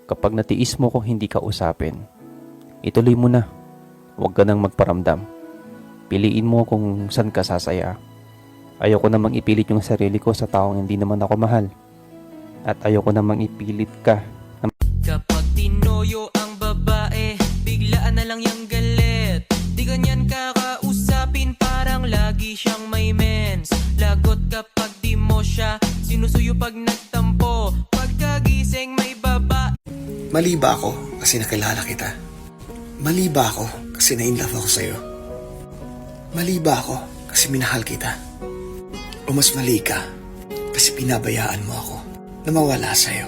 Kapag natiis mo kung hindi ka usapin, ituloy mo na. Huwag ka nang magparamdam. Piliin mo kung saan ka sasaya. Ayoko namang ipilit yung sarili ko sa taong hindi naman ako mahal. At ayoko namang ipilit ka. Kapag tinoyo ang babae, biglaan na lang yung galit. Di ganyan kakausapin, parang lagi siyang may mens. Lagot kapag di mo siya sinusuyo pag nagtampo. Pagkagising may baba. Mali ba ako kasi nakilala kita? Mali ba ako kasi na-inlove ako sa'yo? Mali ba ako kasi minahal kita? O mas mali ka kasi pinabayaan mo ako na mawala sa'yo?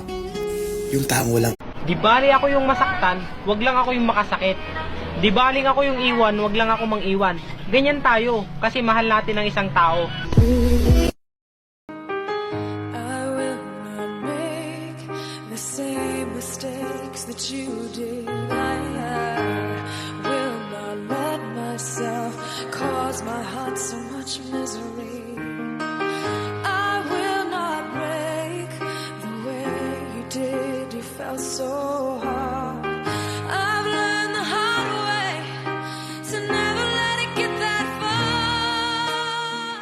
Yung taong walang... Di bali ako yung masaktan, wag lang ako yung makasakit. Di baling ako yung iwan, wag lang ako mang-iwan. Ganyan tayo, kasi mahal natin ang isang tao. I will not make the same mistakes that you did. I will not let myself cause my heart so much misery. I will not break the way you did. You felt so hard. I've learned the hard way to never let it get that far.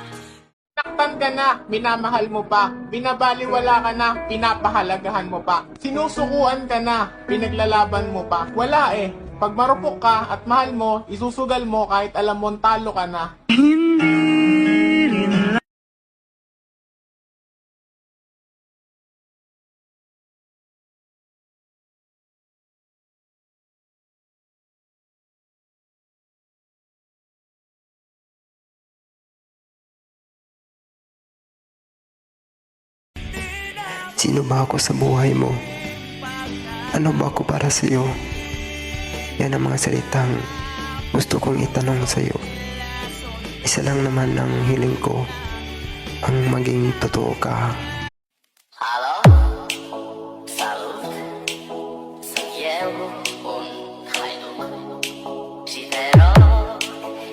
Saktan ka na, minamahal mo pa. Binabaliwala ka na, pinapahalagahan mo pa. Sinusukuan ka na, pinaglalaban mo pa. Wala eh. Pag marupok ka at mahal mo, isusugal mo kahit alam mong talo ka na. Sino ba ako sa buhay mo? Ano ba ako para sa iyo? Yan ang mga salitang gusto kong itanong sa iyo. Isa lang naman ang hiling ko, ang maging totoo ka. Hello? Salud. Santiago con Jairo. Pero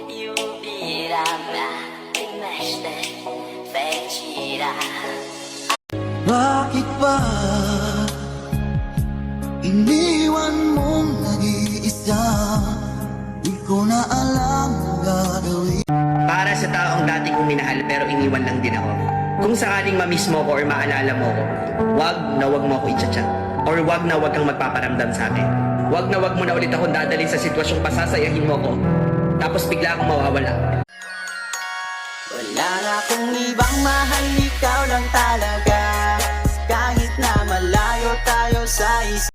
유비라나 tignaste fechira. Bakit ba iniwan mong nag-iisa? Di ko na alam ang gagawin. Para sa taong dati kong minahal pero iniwan lang din ako. Kung sakaling mamiss mo ko or maalala mo ko, wag mo ako i-chat. Or wag kang magpaparamdam sa akin. Wag mo na ulit akong dadalhin sa sitwasyong pasasayahin mo ko. Tapos bigla akong mawawala. Wala na akong ibang mahal, ikaw lang talaga. Kahit na malayo tayo sa isa.